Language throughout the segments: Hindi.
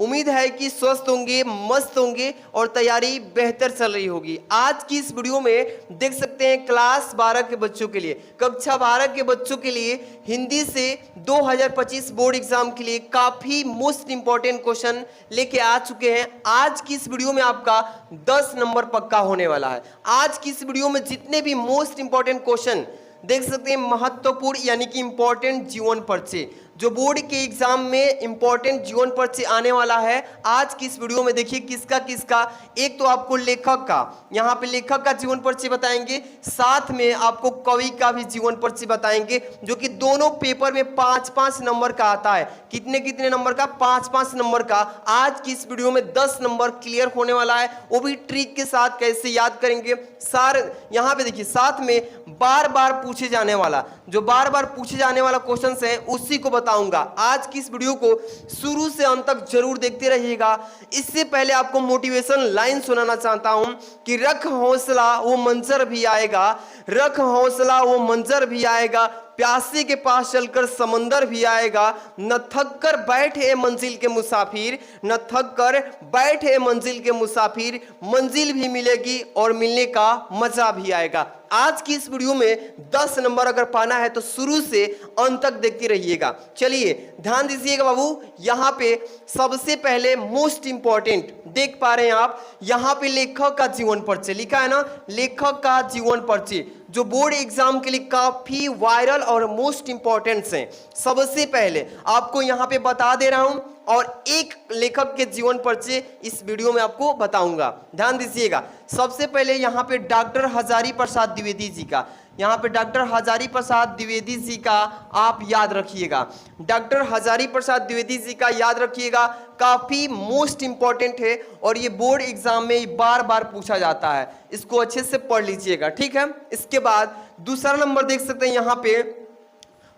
उम्मीद है कि स्वस्थ होंगे, मस्त होंगे और तैयारी बेहतर चल रही होगी। आज की इस वीडियो में देख सकते हैं क्लास 12 के बच्चों के लिए, कक्षा 12 के बच्चों के लिए हिंदी से 2025 बोर्ड एग्जाम के लिए काफी मोस्ट इंपॉर्टेंट क्वेश्चन लेके आ चुके हैं। आज की इस वीडियो में आपका 10 नंबर पक्का होने वाला है। आज की इस वीडियो में जितने भी मोस्ट इंपॉर्टेंट क्वेश्चन देख सकते हैं, महत्वपूर्ण यानी कि इंपॉर्टेंट जीवन परिचय, जो बोर्ड के एग्जाम में इंपॉर्टेंट जीवन परिचय आने वाला है, आज की इस वीडियो में देखिए किसका किसका। एक तो आपको लेखक का, यहाँ पे लेखक का जीवन परिचय बताएंगे, साथ में आपको कवि का भी जीवन परिचय बताएंगे, जो कि दोनों पेपर में 5-5 नंबर का आता है। कितने कितने नंबर का? 5-5 नंबर का। आज की इस वीडियो में 10 नंबर क्लियर होने वाला है, वो भी ट्रिक के साथ। कैसे याद करेंगे सारे, यहाँ पे देखिए साथ में बार बार पूछे जाने वाला, जो बार बार पूछे जाने वाला क्वेश्चन है उसी को बताऊंगा। आज की इस वीडियो को शुरू से अंत तक जरूर देखते रहिएगा। इससे पहले आपको मोटिवेशन लाइन सुनाना चाहता हूं कि रख हौसला वो मंजर भी आएगा, रख हौसला वो मंजर भी आएगा, प्यासे के पास चलकर समंदर भी आएगा, न थक कर बैठे मंजिल के मुसाफिर, न थक कर बैठे मंजिल के मुसाफिर, मंजिल भी मिलेगी और मिलने का मजा भी आएगा। आज की इस वीडियो में 10 नंबर अगर पाना है तो शुरू से अंत तक देखते रहिएगा। चलिए ध्यान दीजिएगा बाबू, यहाँ पे सबसे पहले मोस्ट इंपॉर्टेंट देख पा रहे हैं आप, यहाँ पे लेखक का जीवन परिचय लिखा है ना, लेखक का जीवन परिचय जो बोर्ड एग्जाम के लिए काफी वायरल और मोस्ट इंपॉर्टेंट है। सबसे पहले आपको यहाँ पे बता दे रहा हूं और एक लेखक के जीवन परिचय इस वीडियो में आपको बताऊंगा। ध्यान दीजिएगा, सबसे पहले यहाँ पे डॉक्टर हजारी प्रसाद द्विवेदी जी का, यहाँ पे डॉक्टर हजारी प्रसाद द्विवेदी जी का आप याद रखिएगा। डॉक्टर हजारी प्रसाद द्विवेदी जी का याद रखिएगा, काफी मोस्ट इंपॉर्टेंट है और ये बोर्ड एग्जाम में बार बार पूछा जाता है, इसको अच्छे से पढ़ लीजिएगा, ठीक है। इसके बाद दूसरा नंबर देख सकते हैं यहाँ पे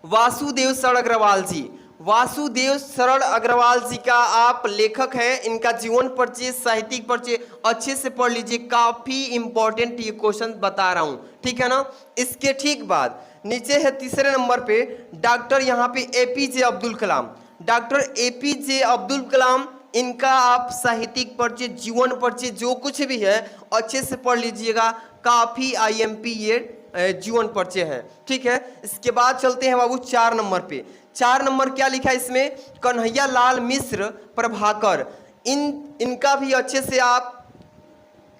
वासुदेव शरण अग्रवाल जी, वासुदेव शरण अग्रवाल जी का आप लेखक हैं, इनका जीवन परिचय, साहित्यिक परिचय अच्छे से पढ़ लीजिए, काफी इंपॉर्टेंट ये क्वेश्चन बता रहा हूं, ठीक है ना। इसके ठीक बाद नीचे है तीसरे नंबर पे डॉक्टर यहाँ पे APJ Abdul Kalam, doctor APJ Abdul Kalam, इनका आप साहित्यिक परिचय, जीवन परिचय जो कुछ भी है अच्छे से पढ़ लीजिएगा, काफी आईएमपी ये जीवन परिचय है, ठीक है। इसके बाद चलते हैं बाबू 4 नंबर पे। 4 नंबर क्या लिखा है इसमें? कन्हैया लाल मिश्र प्रभाकर, इनका भी अच्छे से आप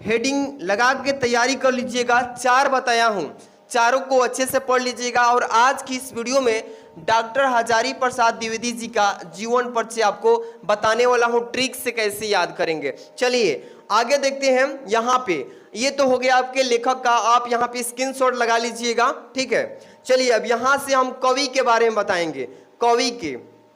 हेडिंग लगा के तैयारी कर लीजिएगा। 4 बताया हूं, चारों को अच्छे से पढ़ लीजिएगा। और आज की इस वीडियो में डॉक्टर हजारी प्रसाद द्विवेदी जी का जीवन परिचय आपको बताने वाला हूं, ट्रिक से कैसे याद करेंगे। चलिए आगे देखते हैं। यहाँ पे ये तो हो गया आपके लेखक का, आप यहाँ पे स्क्रीनशॉट लगा लीजिएगा, ठीक है। चलिए अब यहाँ से हम कवि के बारे में बताएंगे।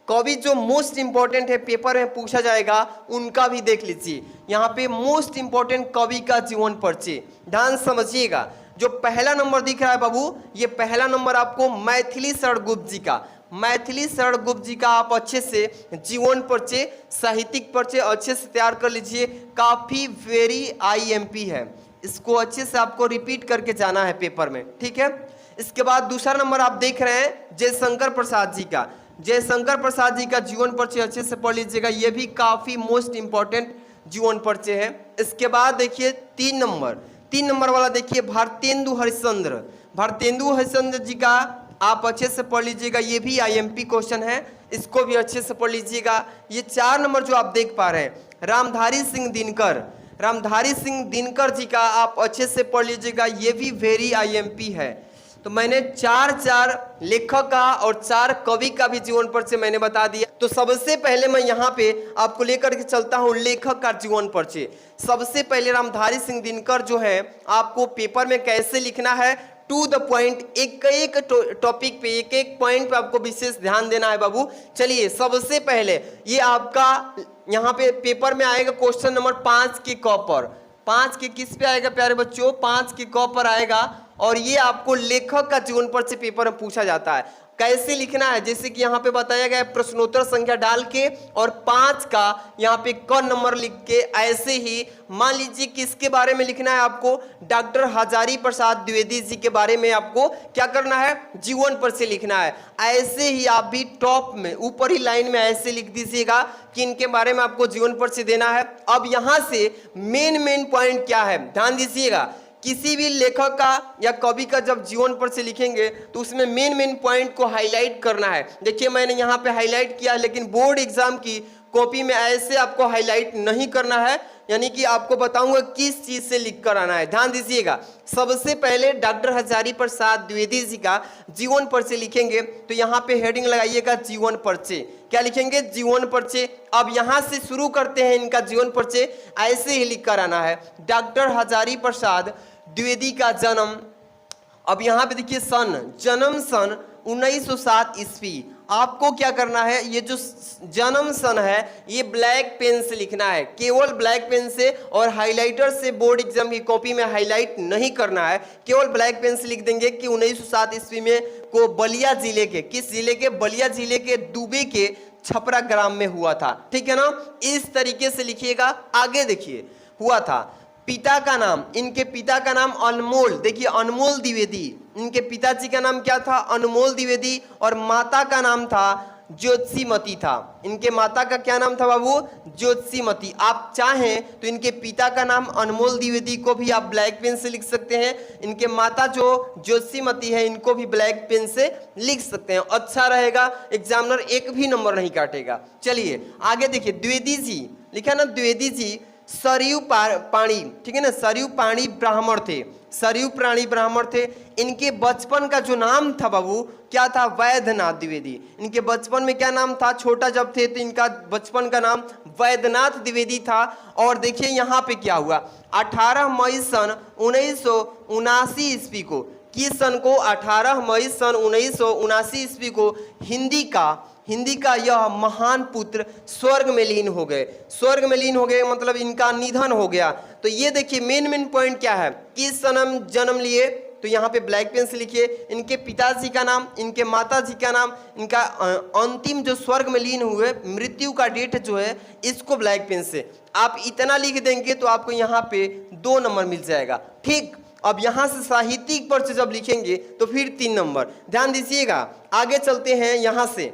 कवि जो मोस्ट इंपॉर्टेंट है, पेपर में पूछा जाएगा, उनका भी देख लीजिए। यहाँ पे मोस्ट इंपॉर्टेंट कवि का जीवन परिचय ध्यान समझिएगा। जो पहला नंबर दिख रहा है बाबू, ये पहला नंबर आपको मैथिली शरण गुप्त जी का, मैथिली शरण गुप्त जी का आप अच्छे से जीवन परिचय, साहित्यिक परिचय अच्छे से तैयार कर लीजिए, काफी वेरी आईएमपी है, इसको अच्छे से आपको रिपीट करके जाना है पेपर में, ठीक है। इसके बाद दूसरा नंबर आप देख रहे हैं जयशंकर प्रसाद जी का, जयशंकर प्रसाद जी का जीवन परिचय अच्छे से पढ़ लीजिएगा, ये भी काफी मोस्ट इंपॉर्टेंट जीवन परिचय है। इसके बाद देखिए 3 नंबर वाला देखिए भारतेंदु हरिश्चंद्र, भारतेंदु हरिश्चंद्र जी का आप अच्छे से पढ़ लीजिएगा, ये भी आईएमपी क्वेश्चन है, इसको भी अच्छे से पढ़ लीजिएगा। ये 4 नंबर जो आप देख पा रहे हैं रामधारी सिंह दिनकर, रामधारी सिंह दिनकर जी का आप अच्छे से पढ़ लीजिएगा, ये भी वेरी आईएमपी है। तो मैंने 4 लेखक का और 4 कवि का भी जीवन परिचय मैंने बता दिया। तो सबसे पहले मैं यहाँ पे आपको लेकर के चलता हूँ लेखक का जीवन परिचय। सबसे पहले रामधारी सिंह दिनकर जो है, आपको पेपर में कैसे लिखना है, टू द पॉइंट, एक टॉपिक पे, एक पॉइंट पे आपको विशेष ध्यान देना है बाबू। चलिए सबसे पहले ये आपका यहाँ पे पेपर में आएगा क्वेश्चन नंबर 5 के क पर, 5 के किस पे आएगा प्यारे बच्चों? 5 के क पर आएगा। और ये आपको लेखक का जीवन परिचय पेपर में पूछा जाता है। कैसे लिखना है, जैसे कि यहाँ पे बताया गया है प्रश्नोत्तर संख्या डाल के और 5 का यहाँ पे क नंबर लिख के, ऐसे ही मान लीजिए किसके बारे में लिखना है आपको, डॉक्टर हजारी प्रसाद द्विवेदी जी के बारे में आपको क्या करना है, जीवन पर से लिखना है। ऐसे ही आप भी टॉप में ऊपर ही लाइन में ऐसे लिख दीजिएगा कि इनके बारे में आपको जीवन पर से देना है। अब यहाँ से मेन पॉइंट क्या है, ध्यान दीजिएगा। किसी भी लेखक का या कवि का जब जीवन पर से लिखेंगे तो उसमें मेन पॉइंट को हाईलाइट करना है। देखिए मैंने यहाँ पे हाईलाइट किया, लेकिन बोर्ड एग्जाम की कॉपी में ऐसे आपको हाईलाइट नहीं करना है, यानी कि आपको बताऊंगा किस चीज से लिख कर आना है। ध्यान दीजिएगा, सबसे पहले डॉक्टर हजारी प्रसाद द्विवेदी जी का जीवन परिचय लिखेंगे तो यहाँ पे हेडिंग लगाइएगा जीवन परिचय। क्या लिखेंगे, जीवन परिचय। अब यहाँ से शुरू करते हैं इनका जीवन परिचय, ऐसे ही लिख कर आना है। डॉक्टर हजारी प्रसाद द्विवेदी का जन्म, अब यहाँ पे देखिए सन, जन्म सन 1907 ईस्वी। आपको क्या करना है, ये जो जन्म सन है ये ब्लैक पेन से लिखना है, केवल ब्लैक पेन से, और हाइलाइटर से बोर्ड एग्जाम की कॉपी में हाईलाइट नहीं करना है, केवल ब्लैक पेन से लिख देंगे कि 1907 ईस्वी में को बलिया जिले के, किस जिले के, बलिया जिले के दुबे के छपरा ग्राम में हुआ था। ठीक है ना, इस तरीके से लिखिएगा। आगे देखिए, हुआ था। पिता का नाम, इनके पिता का नाम अनमोल, देखिए अनमोल द्विवेदी, इनके पिताजी का नाम क्या था, अनमोल द्विवेदी, और माता का नाम था ज्योतिषीमती था। इनके माता का क्या नाम था बाबू, ज्योतिषीमती। आप चाहें तो इनके पिता का नाम अनमोल द्विवेदी को भी आप ब्लैक पेन से लिख सकते हैं, इनके माता जो ज्योतिषीमती है इनको भी ब्लैक पेन से लिख सकते हैं, अच्छा रहेगा, एग्जामिनर एक भी नंबर नहीं काटेगा। चलिए आगे देखिए, द्विवेदी जी लिखा ना, द्विवेदी जी सरयू पाणी, ठीक है ना, सरयू पाणी ब्राह्मण थे, सरयू प्राणी ब्राह्मण थे। इनके बचपन का जो नाम था बाबू क्या था, वैद्यनाथ द्विवेदी। इनके बचपन में क्या नाम था, छोटा जब थे तो इनका बचपन का नाम वैद्यनाथ द्विवेदी था। और देखिए यहाँ पे क्या हुआ, 18 मई सन 1979 ईस्वी को, किस सन को, 18 मई सन 1979 ईस्वी को हिंदी का यह महान पुत्र स्वर्ग में लीन हो गए। स्वर्ग में लीन हो गए मतलब इनका निधन हो गया। तो ये देखिए मेन पॉइंट क्या है, किस सन जन्म लिए, तो यहाँ पे ब्लैक पेन से लिखिए इनके पिताजी का नाम, इनके माताजी का नाम, इनका अंतिम जो स्वर्ग में लीन हुए, मृत्यु का डेट जो है इसको ब्लैक पेन से आप इतना लिख देंगे तो आपको यहाँ पे 2 नंबर मिल जाएगा। ठीक, अब यहाँ से साहित्यिक परिचय जब लिखेंगे तो फिर 3 नंबर। ध्यान दीजिएगा, आगे चलते हैं यहाँ से।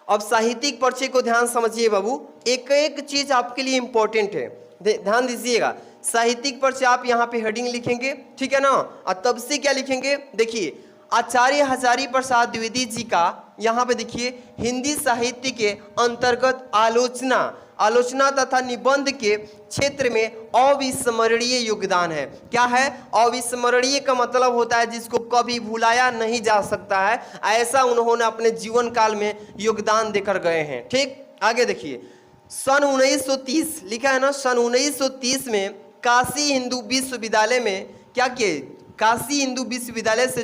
अब साहित्यिक परिचय को ध्यान समझिए बाबू, एक एक चीज आपके लिए इंपॉर्टेंट है, ध्यान दीजिएगा। साहित्यिक परिचय आप यहाँ पे हेडिंग लिखेंगे, ठीक है ना, और तब से क्या लिखेंगे, देखिए आचार्य हजारी प्रसाद द्विवेदी जी का यहाँ पे देखिए हिंदी साहित्य के अंतर्गत आलोचना तथा निबंध के क्षेत्र में अविस्मरणीय योगदान है। क्या है, अविस्मरणीय का मतलब होता है जिसको कभी भुलाया नहीं जा सकता है, ऐसा उन्होंने अपने जीवन काल में योगदान देकर गए हैं। ठीक, आगे देखिए, सन 1930 लिखा है ना, सन 1930 में काशी हिंदू विश्वविद्यालय में क्या किए, काशी हिंदू विश्वविद्यालय से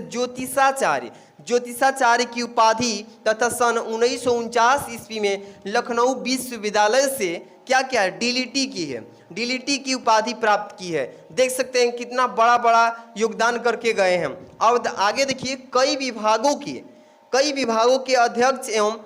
ज्योतिषाचार्य की उपाधि तथा सन 1949 ईस्वी में लखनऊ विश्वविद्यालय से क्या क्या डीलिटी की है, डीलिटी की उपाधि प्राप्त की है। देख सकते हैं कितना बड़ा बड़ा योगदान करके गए हैं। अब आगे देखिए, कई विभागों के अध्यक्ष एवं